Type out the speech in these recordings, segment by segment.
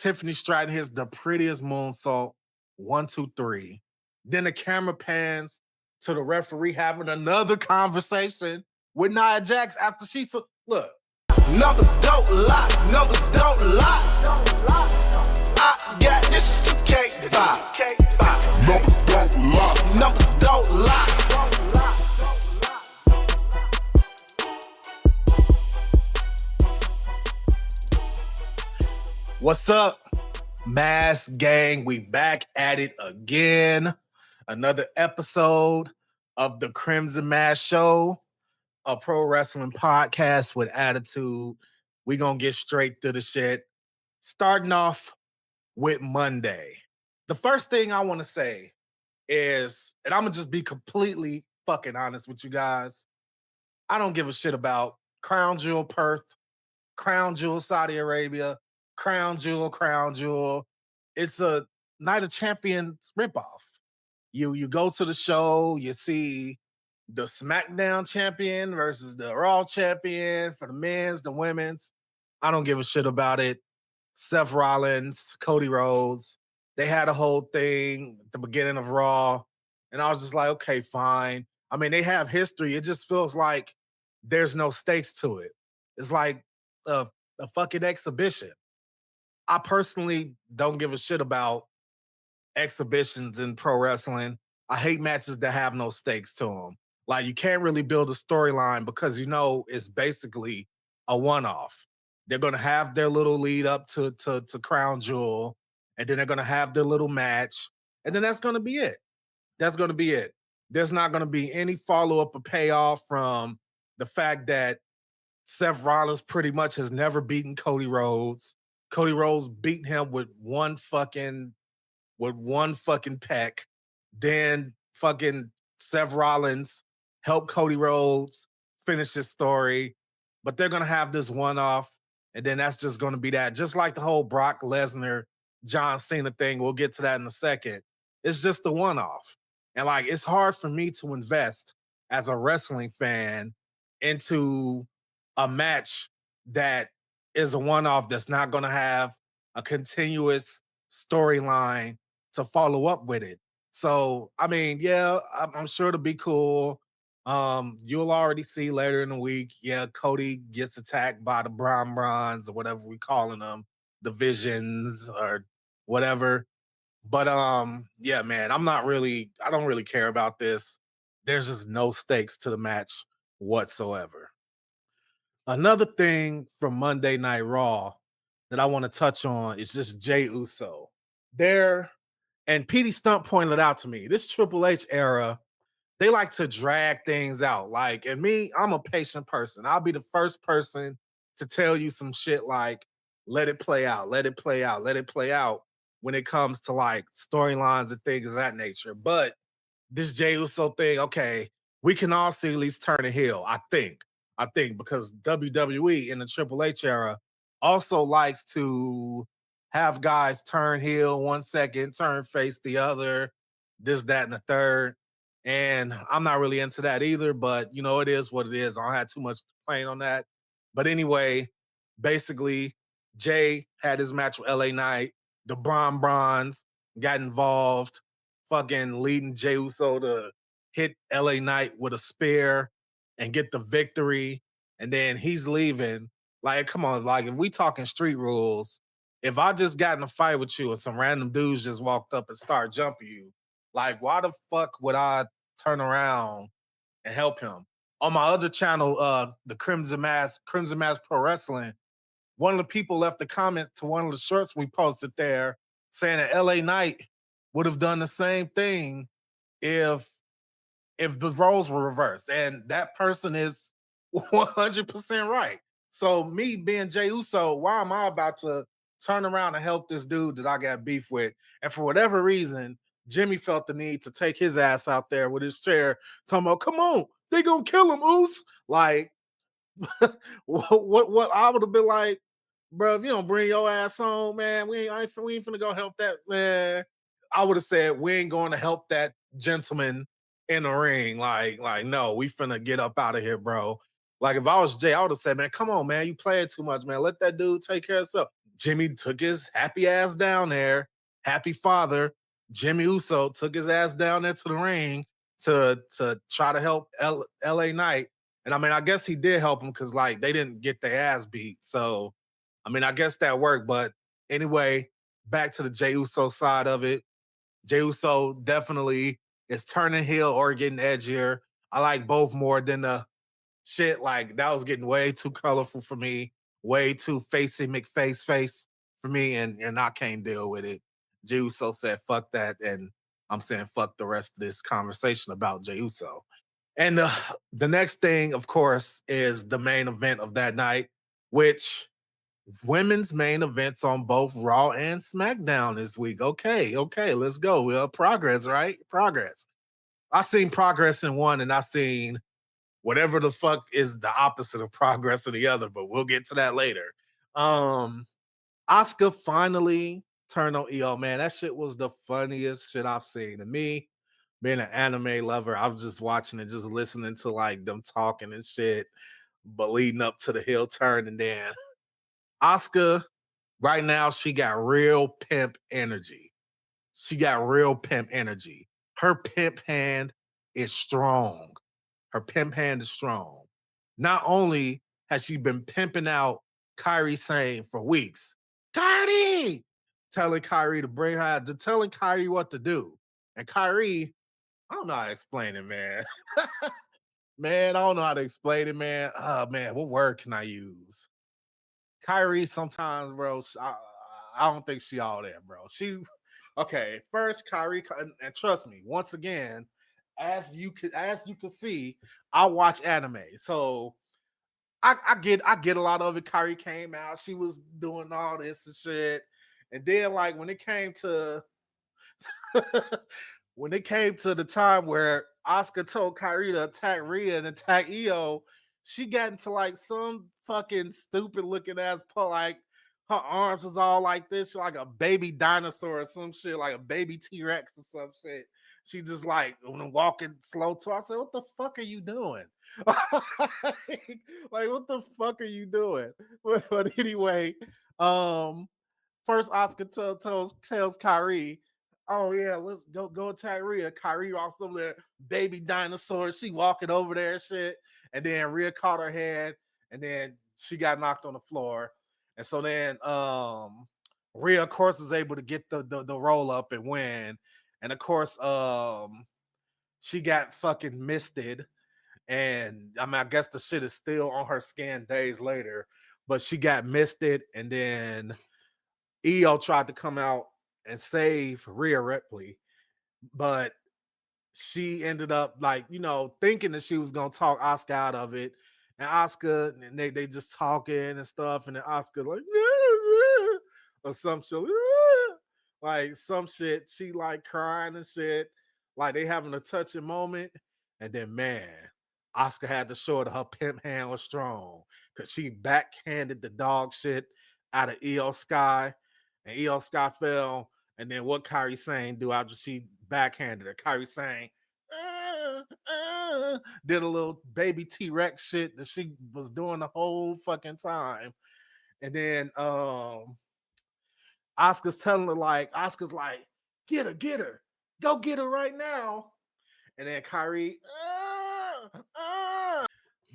Tiffany Stratton hits the prettiest moonsault. 1, 2, 3. Then the camera pans to the referee having another conversation with Nia Jax after she took. Look. Numbers don't lie. Numbers don't lie. I got this you can't buy. Numbers don't lie. Numbers don't lie. What's up, Mass Gang? We back at it again. Another episode of the Crimson Mass Show, a pro wrestling podcast with attitude. We gonna get straight to the shit. Starting off with Monday. The first thing I want to say is, and I'm gonna just be completely fucking honest with you guys, I don't give a shit about Crown Jewel Perth, Crown Jewel Saudi Arabia, Crown Jewel. It's a Night of Champions ripoff. You go to the show, you see the Smackdown champion versus the Raw champion for the men's, the women's. I don't give a shit about it. Seth Rollins, Cody Rhodes, they had a whole thing at the beginning of Raw, and I was just like, okay, fine. I mean, they have history. It just feels like there's no stakes to it. It's like a fucking exhibition. I personally don't give a shit about exhibitions in pro wrestling. I hate matches that have no stakes to them. Like, you can't really build a storyline because you know it's basically a one-off. They're going to have their little lead up to Crown Jewel, and then they're going to have their little match, and then that's going to be it. That's going to be it. There's not going to be any follow-up or payoff from the fact that Seth Rollins pretty much has never beaten Cody Rhodes. Cody Rhodes beat him with one fucking peck. Then fucking Seth Rollins helped Cody Rhodes finish his story. But they're gonna have this one-off, and then that's just gonna be that. Just like the whole Brock Lesnar, John Cena thing. We'll get to that in a second. It's just the one-off. And like, it's hard for me to invest as a wrestling fan into a match that is a one-off that's not going to have a continuous storyline to follow up with it. So, I mean, yeah, I'm sure it'll be cool. You'll already see later in the week, yeah, Cody gets attacked by the Brons or whatever we calling them, the Visions or whatever. But yeah, man, I don't really care about this. There's just no stakes to the match whatsoever. Another thing from Monday Night Raw that I want to touch on is just Jey Uso. And Petey Stump pointed out to me, this Triple H era, they like to drag things out. Like, and me, I'm a patient person. I'll be the first person to tell you some shit like, let it play out when it comes to like storylines and things of that nature. But this Jey Uso thing, okay, we can all see at least turn a heel, I think, because WWE in the Triple H era also likes to have guys turn heel 1 second, turn face the other, this, that, and the third. And I'm not really into that either, but you know, it is what it is. I don't have too much to complain on that. But anyway, basically, Jay had his match with LA Knight. The Brons got involved, fucking leading Jey Uso to hit LA Knight with a spear and get the victory. And then he's leaving. Like, come on, like, if we talking street rules, if I just got in a fight with you and some random dudes just walked up and start jumping you, like, why the fuck would I turn around and help him? On my other channel, the Crimson Mass Pro Wrestling, one of the people left a comment to one of the shorts we posted there saying that LA Knight would have done the same thing if the roles were reversed. And that person is 100% right. So me being Jey Uso, why am I about to turn around and help this dude that I got beef with? And for whatever reason, Jimmy felt the need to take his ass out there with his chair, talking about, come on, they gonna kill him, Oos. Like, what I would have been like, bro, if you don't bring your ass home, man, we ain't finna go help that, man. I would have said, we ain't going to help that gentleman in the ring. Like, no, we finna get up out of here, bro. Like, if I was Jay, I would have said, man, come on, man, you playing too much, man. Let that dude take care of himself. Jimmy took his happy ass down there. Happy father, Jimmy Uso took his ass down there to the ring to try to help LA Knight. And I mean, I guess he did help him because like they didn't get their ass beat. So I mean, I guess that worked. But anyway, back to the Jey Uso side of it. Jey Uso definitely is turning heel or getting edgier. I like both more than the shit. Like that was getting way too colorful for me, way too facey McFace face for me, and I can't deal with it. Jey Uso said fuck that, and I'm saying fuck the rest of this conversation about Jey Uso. And the next thing, of course, is the main event of that night, which women's main events on both Raw and SmackDown this week. Okay, let's go. Well, progress, right? Progress. I seen progress in one, and I seen whatever the fuck is the opposite of progress in the other, but we'll get to that later. Asuka finally turned on EO, man. That shit was the funniest shit I've seen. To me, being an anime lover, I was just watching and just listening to like them talking and shit, but leading up to the heel turn. And then Asuka, right now, she got real pimp energy. She got real pimp energy. Her pimp hand is strong. Her pimp hand is strong. Not only has she been pimping out Kairi Sane for weeks, Kairi, telling Kairi to bring her, to telling Kairi what to do. And Kairi, I don't know how to explain it, man. Man, I don't know how to explain it, man. Oh, man, what word can I use? Kyrie sometimes, bro. I don't think she all there, bro. She okay. First, Kyrie, and trust me, once again, as you can see, I watch anime, so I get a lot of it. Kyrie came out, she was doing all this and shit, and then like when it came to when it came to the time where Oscar told Kyrie to attack Rhea and attack Io, she got into like some fucking stupid looking ass like her arms was all like this, like a baby dinosaur or some shit, like a baby T-Rex or some shit. She just like walking slow to. I said, "What the fuck are you doing? Like, what the fuck are you doing?" But anyway, first Oscar tells Kyrie, "Oh yeah, let's go attack Rhea." Kyrie also there, baby dinosaur. She walking over there and shit. And then Rhea caught her head, and then she got knocked on the floor. And so then Rhea, of course, was able to get the roll up and win. And of course, she got fucking misted. And I mean, I guess the shit is still on her skin days later, but she got misted, and then EO tried to come out and save Rhea Ripley, but she ended up like, thinking that she was gonna talk Oscar out of it. And Oscar, and they just talking and stuff, and then Oscar like or some shit, like some shit. She like crying and shit, like they having a touching moment. And then man, Oscar had to show that her pimp hand was strong because she backhanded the dog shit out of EO Sky, and EO Sky fell. And then what Kairi Sane do after she backhanded her? Kairi Sane did a little baby T-Rex shit that she was doing the whole fucking time. And then Oscar's like, get her, go get her right now. And then Kairi,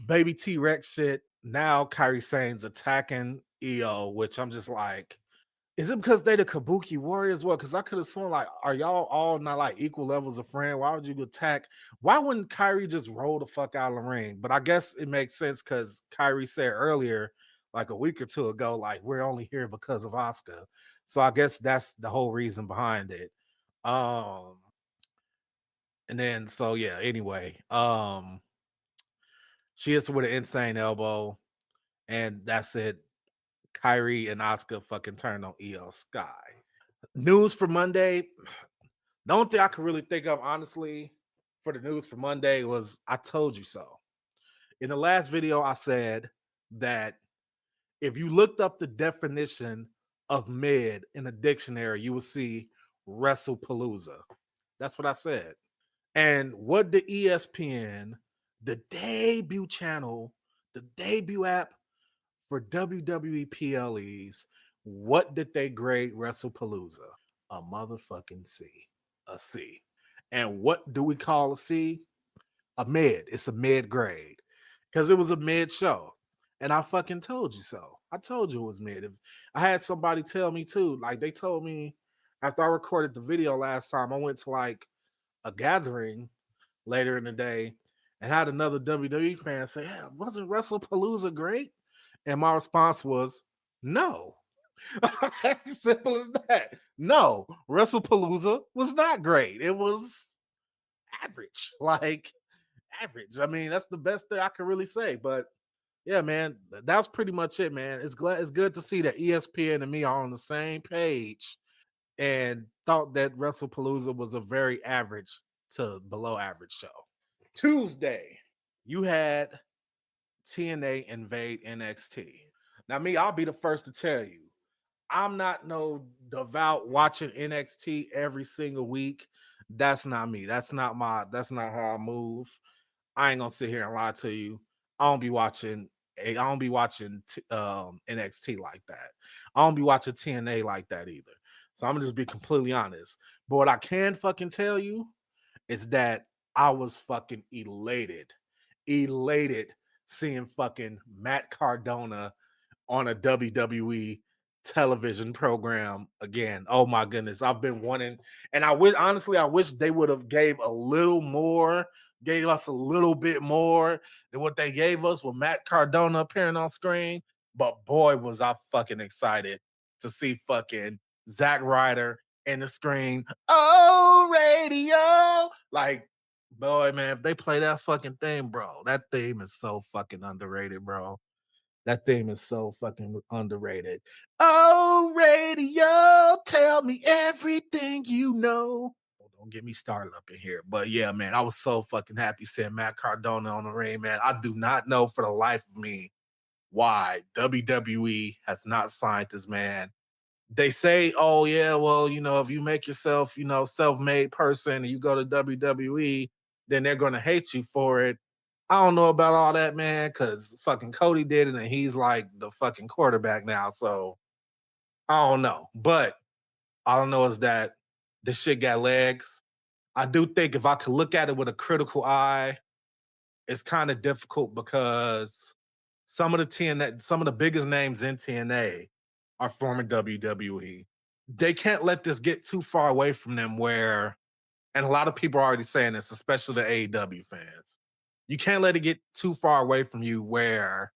baby T-Rex shit. Now Kairi Sane's attacking EO, which I'm just like, is it because they the Kabuki Warriors? Well, because I could have sworn like, are y'all all not like equal levels of friend? Why would you attack? Why wouldn't Kyrie just roll the fuck out of the ring? But I guess it makes sense because Kyrie said earlier, like a week or two ago, like we're only here because of Asuka. So I guess that's the whole reason behind it. And then so yeah, anyway, she hits with an insane elbow, and that's it. Kyrie and Asuka fucking turned on EO Sky. News for Monday. The only thing I could really think of, honestly, for the news for Monday was I told you so. In the last video, I said that if you looked up the definition of mid in a dictionary, you will see WrestlePalooza. That's what I said. And what the ESPN, the debut channel, the debut app for WWE PLEs, What did they grade WrestlePalooza? A motherfucking C. A C. And what do we call a C? A mid. It's a mid grade. Because it was a mid show. And I fucking told you so. I told you it was mid. If I had somebody tell me too, like they told me after I recorded the video last time, I went to like a gathering later in the day and had another WWE fan say, yeah, wasn't WrestlePalooza great? And my response was, no. Simple as that. No, WrestlePalooza was not great. It was average. Like average. I mean, that's the best thing I can really say. But yeah, man, that was pretty much it, man. It's good to see that ESPN and me are on the same page and thought that WrestlePalooza was a very average to below average show. Tuesday, you had TNA invade NXT. Now, me, I'll be the first to tell you, I'm not no devout watching NXT every single week. That's not me. That's not how I move. I ain't gonna sit here and lie to you. I don't be watching NXT like that. I don't be watching TNA like that either. So I'm gonna just be completely honest. But what I can fucking tell you is that I was fucking elated seeing fucking Matt Cardona on a WWE television program again. Oh my goodness, I've been wanting, and I wish they would have gave us a little bit more than what they gave us with Matt Cardona appearing on screen. But boy, was I fucking excited to see fucking Zack Ryder in the screen. Oh, radio. Like, boy, man, if they play that fucking thing, bro, that theme is so fucking underrated, bro. That theme is so fucking underrated. Oh, radio, tell me everything you know. Oh, don't get me started up in here. But yeah, man, I was so fucking happy seeing Matt Cardona on the ring, man. I do not know for the life of me why WWE has not signed this man. They say, oh, yeah, well, if you make yourself, self-made person and you go to WWE, then they're going to hate you for it. I don't know about all that, man, because fucking Cody did it and he's like the fucking quarterback now. So I don't know. But all I know is that this shit got legs. I do think if I could look at it with a critical eye, it's kind of difficult because some of the biggest names in TNA are former WWE. They can't let this get too far away from them and a lot of people are already saying this, especially the AEW fans. You can't let it get too far away from you where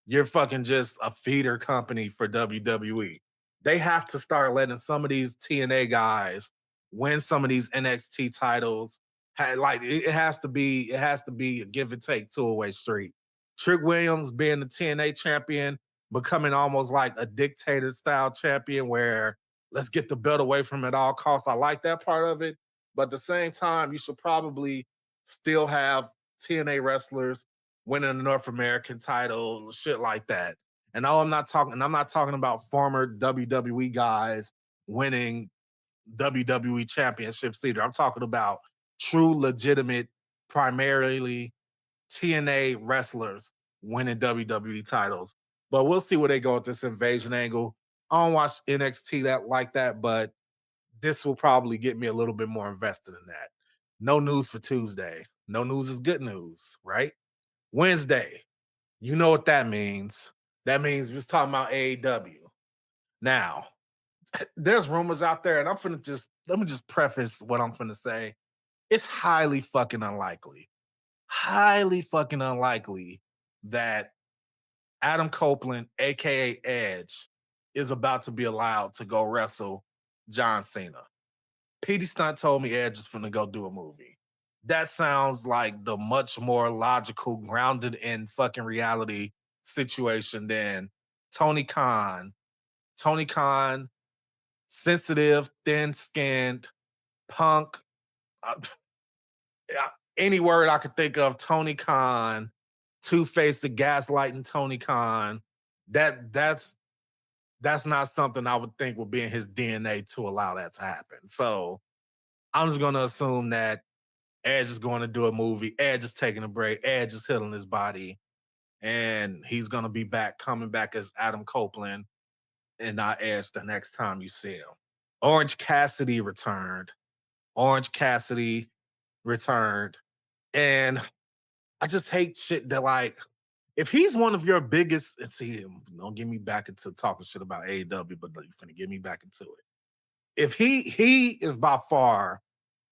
you're fucking just a feeder company for WWE. They have to start letting some of these TNA guys win some of these NXT titles. Like it has to be a give and take two-way street. Trick Williams being the TNA champion, becoming almost like a dictator style champion where let's get the belt away from at all costs. I like that part of it. But at the same time, you should probably still have TNA wrestlers winning the North American title, shit like that. And I'm not talking about former WWE guys winning WWE championships either. I'm talking about true, legitimate, primarily TNA wrestlers winning WWE titles. But we'll see where they go with this invasion angle. I don't watch NXT like that, but this will probably get me a little bit more invested in that. No news for Tuesday. No news is good news, right? Wednesday. You know what that means. That means we're talking about AEW. Now, there's rumors out there, and let me just preface what I'm finna say. It's highly fucking unlikely that Adam Copeland, aka Edge, is about to be allowed to go wrestle John Cena. Petey Stunt told me Edge is finna go do a movie. That sounds like the much more logical, grounded in fucking reality situation than Tony Khan. Tony Khan, sensitive, thin-skinned, punk. Uh, any word I could think of, Tony Khan, two-faced, the gaslighting Tony Khan. That's not something I would think would be in his DNA to allow that to happen. So I'm just gonna assume that Edge is going to do a movie. Edge is taking a break. Edge is healing his body. And he's going to be coming back as Adam Copeland. and not edge the next time you see him. Orange Cassidy returned. Orange Cassidy returned. And I just hate shit that, like, if he's one of your biggest, and see, don't get me back into talking shit about AEW, but you're finna get me back into it. If he is by far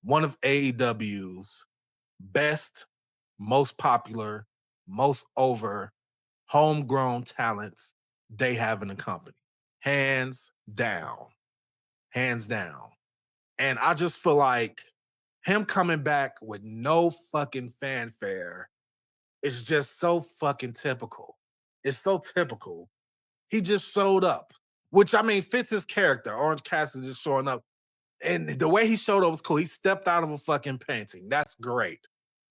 one of AEW's best, most popular, most over homegrown talents they have in the company. Hands down. Hands down. And I just feel like him coming back with no fucking fanfare is just so fucking typical. It's so typical. He just showed up, which I mean fits his character. Orange Cassidy just showing up. And the way he showed up was cool. He stepped out of a fucking painting. That's great.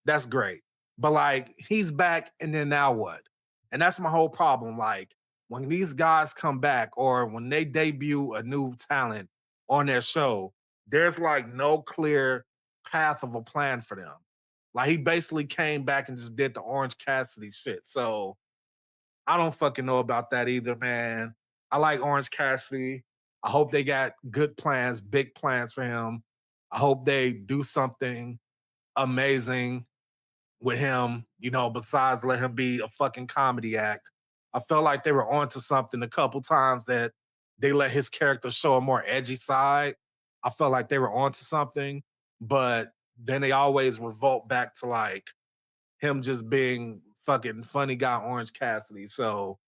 That's great. But like, he's back, and then now what? And that's my whole problem. Like, when these guys come back or when they debut a new talent on their show, there's like no clear path of a plan for them. Like, he basically came back and just did the Orange Cassidy shit. So I don't fucking know about that either, man. I like Orange Cassidy. I hope they got good plans, big plans for him. I hope they do something amazing with him, you know, besides let him be a fucking comedy act. I felt like they were onto something a couple times that they let his character show a more edgy side. I felt like they were onto something, but then they always revolt back to like him just being fucking funny guy Orange Cassidy. So,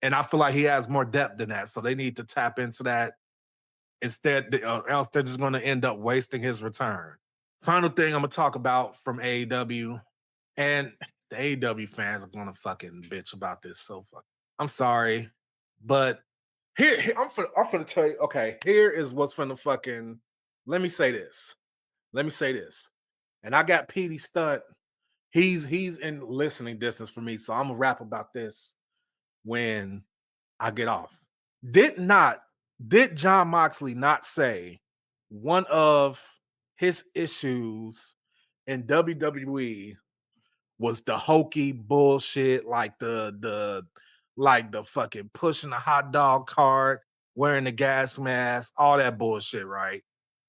and I feel like he has more depth than that. So they need to tap into that instead, else they're just going to end up wasting his return. Final thing I'm going to talk about from AEW, and the AEW fans are going to fucking bitch about this so fucking. I'm sorry, but here I'm finna tell you, okay, here is what's finna fucking, let me say this. Let me say this. And I got Petey Stunt. He's in listening distance for me, so I'm gonna rap about this when I get off. Did Jon Moxley not say one of his issues in WWE was the hokey bullshit, like the fucking pushing the hot dog cart, wearing the gas mask, all that bullshit, right?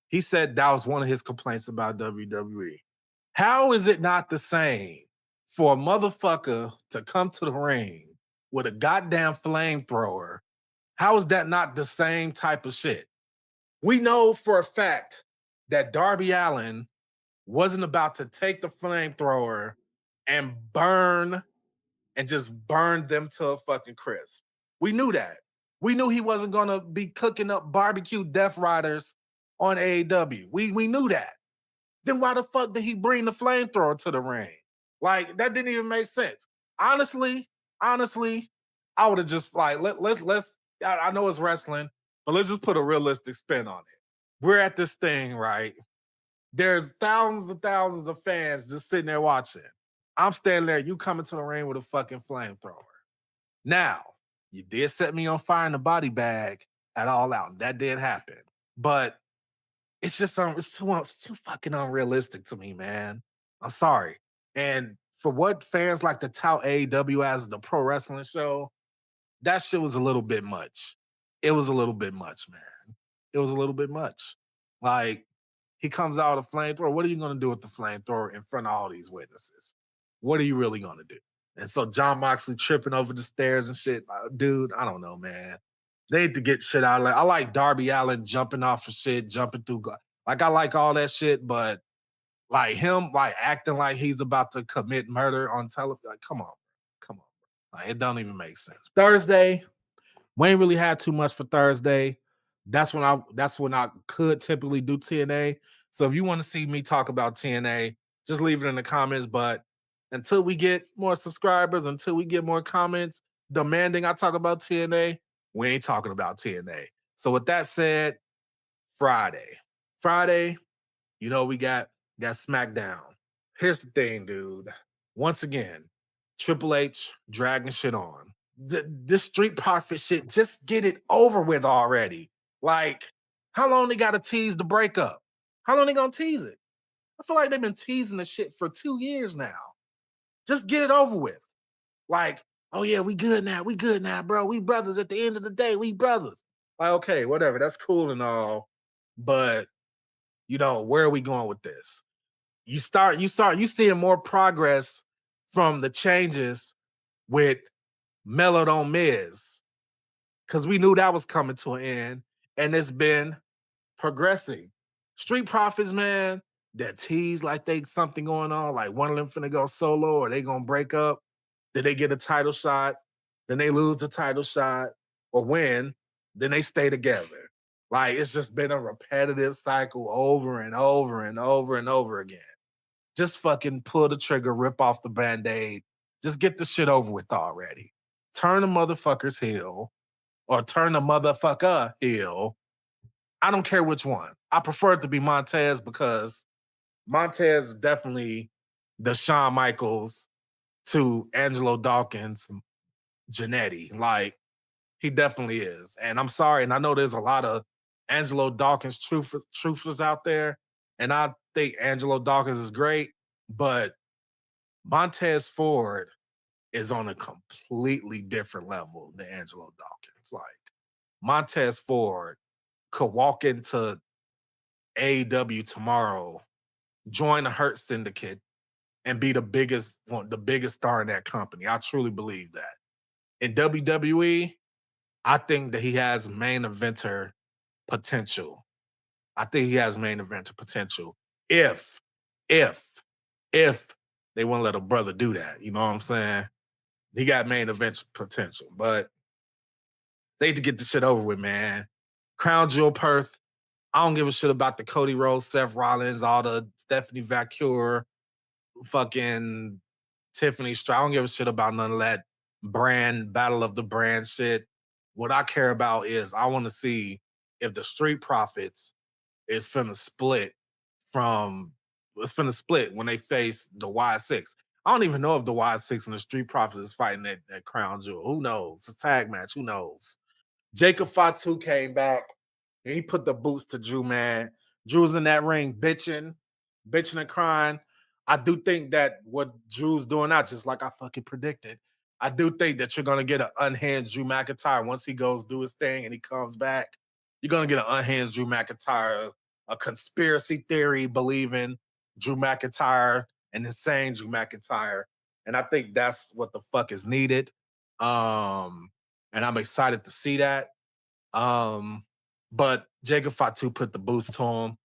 He said that was one of his complaints about WWE. How is it not the same for a motherfucker to come to the ring with a goddamn flamethrower? How is that not the same type of shit? We know for a fact that Darby Allin wasn't about to take the flamethrower and just burn them to a fucking crisp. We knew that. We knew he wasn't going to be cooking up barbecue Death Riders on AEW. We knew that. Then why the fuck did he bring the flamethrower to the ring? Like, that didn't even make sense. Honestly, I would have just like let's I know it's wrestling, but let's just put a realistic spin on it. We're at this thing, right? There's thousands and thousands of fans just sitting there watching. I'm standing there, you coming to the ring with a fucking flamethrower. Now, you did set me on fire in the body bag at All Out. That did happen. But it's just it's too fucking unrealistic to me, man. I'm sorry. And for what fans like to tout AEW as the pro wrestling show, that shit was a little bit much. It was a little bit much, man. It was a little bit much. Like, he comes out with a flamethrower. What are you going to do with the flamethrower in front of all these witnesses? What are you really going to do? And so Jon Moxley tripping over the stairs and shit. Dude, I don't know, man. They need to get shit out of it. I like Darby Allin jumping off of shit, jumping through. Like, I like all that shit, but like him, like acting like he's about to commit murder on television. Like, come on. Come on. Like, it don't even make sense. Thursday, we ain't really had too much for Thursday. That's when I could typically do TNA. So if you want to see me talk about TNA, just leave it in the comments. But until we get more subscribers, until we get more comments demanding I talk about TNA, we ain't talking about TNA. So with that said, Friday, you know, we got Smackdown. Here's the thing, dude. Once again, Triple H dragging shit on. This Street Profit shit, just get it over with already. Like, how long they got to tease the breakup? How long they gonna tease it? I feel like they've been teasing the shit for 2 years now. Just get it over with. Like, oh yeah, we good now, bro. We brothers at the end of the day, we brothers. Like, okay, whatever, that's cool and all, but where are we going with this? You seeing more progress from the changes with Mellowed on Miz, because we knew that was coming to an end, and it's been progressing. Street Profits, man, that tease like they something going on, like one of them finna go solo or they gonna break up. Did they get a title shot? Then they lose the title shot or win. Then they stay together. Like it's just been a repetitive cycle over and over and over and over again. Just fucking pull the trigger, rip off the band-aid. Just get the shit over with already. Turn the motherfuckers heel or turn the motherfucker heel. I don't care which one. I prefer it to be Montez because Montez is definitely the Shawn Michaels to Angelo Dawkins, Jannetty. Like, he definitely is. And I'm sorry, and I know there's a lot of Angelo Dawkins truthers out there, and I think Angelo Dawkins is great, but Montez Ford is on a completely different level than Angelo Dawkins. Like, Montez Ford could walk into AEW tomorrow, join the Hurt Syndicate, and be the biggest star in that company. I truly believe that. In WWE, I think that he has main eventer potential. I think he has main eventer potential if, if, if they won't let a brother do that. You know what I'm saying? He got main event potential, but they need to get the shit over with, man. Crown Jewel Perth. I don't give a shit about the Cody Rhodes, Seth Rollins, all the Stephanie Vacquer, fucking Tiffany Stratton. I don't give a shit about none of that brand battle of the brand shit. What I care about is I want to see if the Street Profits is finna split from it's finna split when they face the Y6. I don't even know if the Y6 and the Street Profits is fighting at Crown Jewel. Who knows? It's a tag match. Who knows? Jacob Fatu came back and he put the boots to Drew, man. Drew's in that ring bitching and crying. I do think that what Drew's doing now, just like I fucking predicted, I do think that you're gonna get an unhinged Drew McIntyre once he goes do his thing and he comes back. You're gonna get an unhinged Drew McIntyre, a conspiracy theory believing Drew McIntyre, an insane Drew McIntyre, and I think that's what the fuck is needed. And I'm excited to see that. But Jacob Fatu put the boost to him.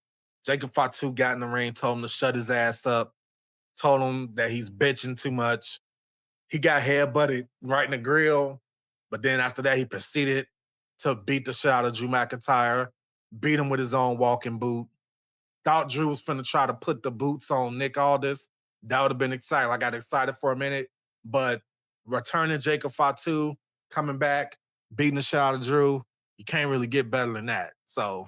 Jacob Fatu got in the ring, told him to shut his ass up, told him that he's bitching too much. He got headbutted right in the grill, but then after that, he proceeded to beat the shit out of Drew McIntyre, beat him with his own walking boot. Thought Drew was finna try to put the boots on Nick Aldis. That would have been exciting. I got excited for a minute, but returning Jacob Fatu, coming back, beating the shit out of Drew, you can't really get better than that. So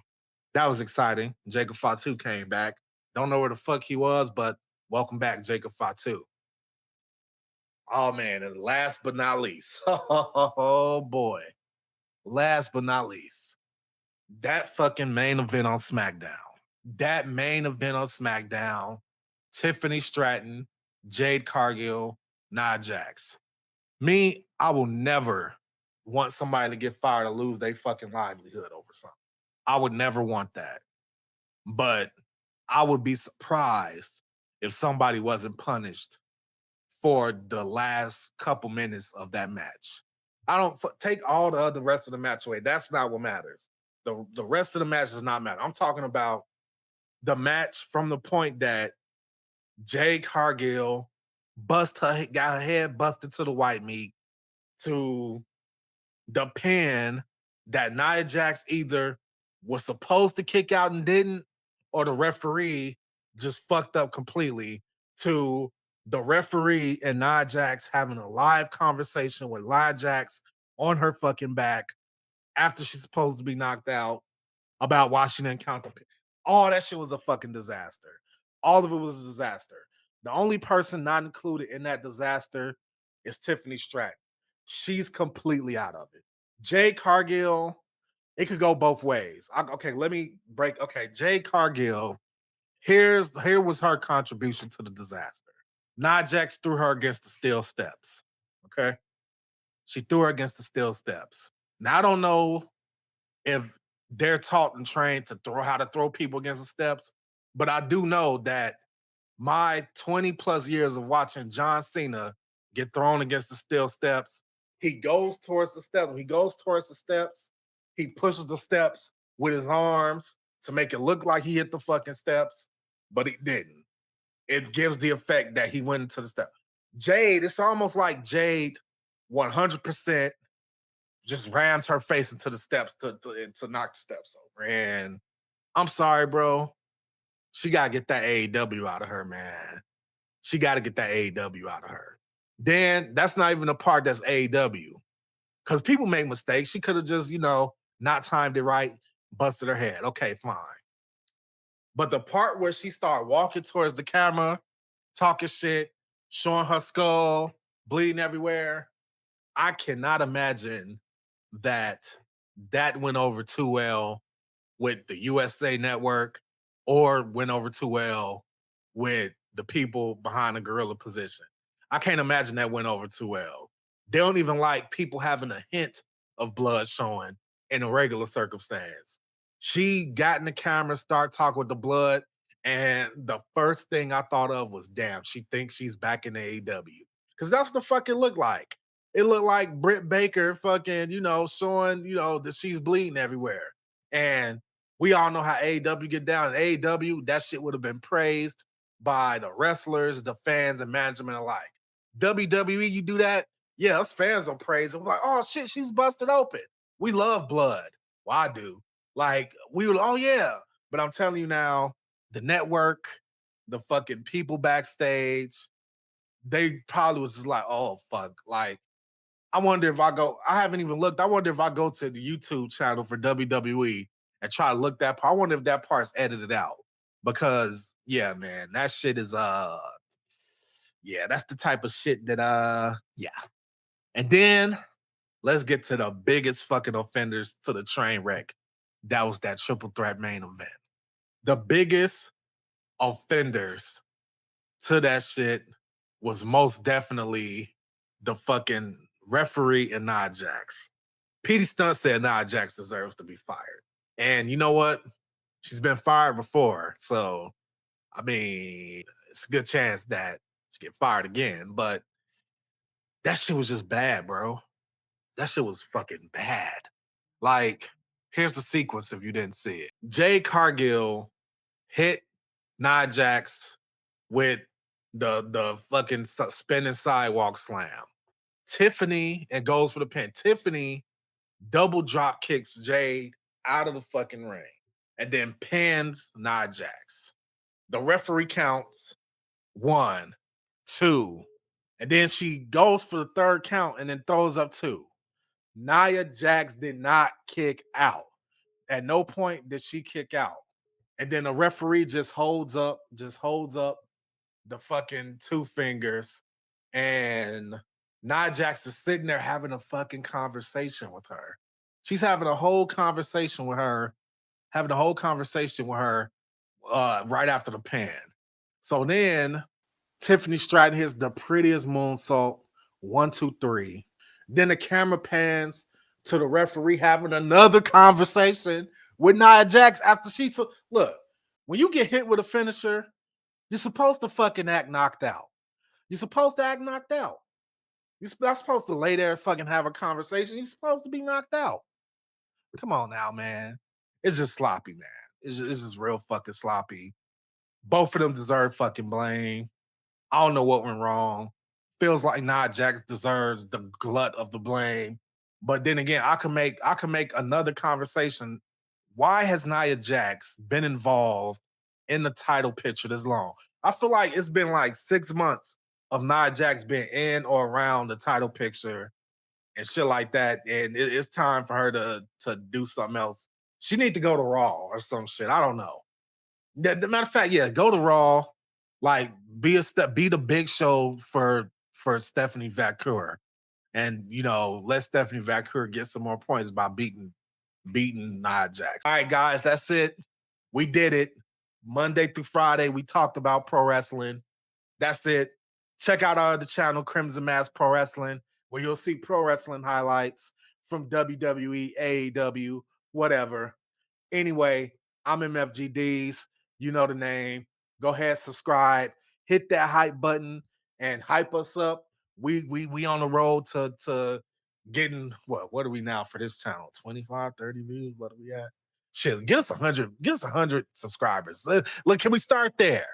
that was exciting. Jacob Fatu came back. Don't know where the fuck he was, but welcome back, Jacob Fatu. Oh man, and last but not least, oh boy, last but not least, that fucking main event on SmackDown. That main event on SmackDown, Tiffany Stratton, Jade Cargill, Nia Jax. Me, I will never want somebody to get fired or lose their fucking livelihood over something. I would never want that. But I would be surprised if somebody wasn't punished for the last couple minutes of that match. I don't take all the other rest of the match away. That's not what matters. The rest of the match does not matter. I'm talking about the match from the point that Jade Cargill got her head busted to the white meat, to the pin that Nia Jax either was supposed to kick out and didn't, or the referee just fucked up completely, to the referee and Nia Jax having a live conversation with Nia Jax on her fucking back after she's supposed to be knocked out about why she didn't count the pin. All that shit was a fucking disaster. All of it was a disaster. The only person not included in that disaster is Tiffany Stratton. She's completely out of it. Jade Cargill, it could go both ways. Okay, let me break. Okay, Jade Cargill, here was her contribution to the disaster. Nia Jax threw her against the steel steps. Okay, she threw her against the steel steps. Now I don't know if they're taught and trained to how to throw people against the steps. But I do know that my 20 plus years of watching John Cena get thrown against the steel steps, he goes towards the steps. When he goes towards the steps, he pushes the steps with his arms to make it look like he hit the fucking steps, but he didn't. It gives the effect that he went into the step. Jade, it's almost like Jade 100% just rams her face into the steps to knock the steps over. And I'm sorry, bro. She got to get that AEW out of her, man. She got to get that AEW out of her. Then that's not even the part that's AEW. Because people make mistakes. She could have just, not timed it right, busted her head. Okay, fine. But the part where she started walking towards the camera, talking shit, showing her skull, bleeding everywhere, I cannot imagine that went over too well with the USA Network or went over too well with the people behind the gorilla position. I can't imagine that went over too well. They don't even like people having a hint of blood showing in a regular circumstance. She got in the camera, start talking with the blood, and the first thing I thought of was, damn, she thinks she's back in the AEW. Because that's the fucking look like. It looked like Britt Baker fucking, showing, that she's bleeding everywhere. And we all know how AEW get down. In AEW, that shit would have been praised by the wrestlers, the fans, and management alike. WWE, you do that, yeah, us fans will praise it. We're like, oh shit, she's busted open. We love blood. Well, I do. Like, we were, oh yeah. But I'm telling you now, the network, the fucking people backstage, they probably was just like, oh fuck. Like, I wonder if I haven't even looked. I wonder if I go to the YouTube channel for WWE and try to look that part. I wonder if that part's edited out. Because, yeah, man, that shit is yeah, that's the type of shit that yeah. And then let's get to the biggest fucking offenders to the train wreck. That was that triple threat main event. The biggest offenders to that shit was most definitely the fucking referee and Nia Jax. Petey Stunt said Nia Jax deserves to be fired. And you know what? She's been fired before. So, I mean, it's a good chance that she get fired again. But that shit was just bad, bro. That shit was fucking bad. Like, here's the sequence if you didn't see it. Jade Cargill hit Nia Jax with the fucking spinning sidewalk slam. Tiffany, and goes for the pin. Tiffany double drop kicks Jade out of the fucking ring and then pins Nia Jax. The referee counts 1, 2, and then she goes for the third count and then throws up 2. Nia Jax did not kick out. At no point did she kick out. And then the referee just holds up the fucking 2 fingers, and Nia Jax is sitting there having a fucking conversation with her. She's having a whole conversation with her, right after the pan. So then Tiffany Stratton hits the prettiest moonsault, 1, 2, 3. Then the camera pans to the referee having another conversation with Nia Jax after she took. Look, when you get hit with a finisher, you're supposed to fucking act knocked out. You're supposed to act knocked out. You're not supposed to lay there and fucking have a conversation. You're supposed to be knocked out. Come on now, man. It's just sloppy, man. It's just real fucking sloppy. Both of them deserve fucking blame. I don't know what went wrong. Feels like Nia Jax deserves the glut of the blame. But then again, I can make another conversation. Why has Nia Jax been involved in the title picture this long? I feel like it's been like 6 months of Nia Jax being in or around the title picture and shit like that. And it's time for her to do something else. She needs to go to Raw or some shit. I don't know. The matter of fact, yeah, go to Raw. Like, be the big show for Stephanie Vacquer. And let Stephanie Vacquer get some more points by beating Nia Jax. All right, guys, that's it. We did it. Monday through Friday, we talked about pro wrestling. That's it. Check out our other channel, Crimson Mask Pro Wrestling, where you'll see pro wrestling highlights from WWE, AEW, whatever. Anyway, I'm MFGDs. You know the name. Go ahead, subscribe, hit that hype button, and hype us up. We on the road to getting what are we now for this channel? 25, 30 views. What are we at? Shit, get us 100 subscribers. Look, can we start there?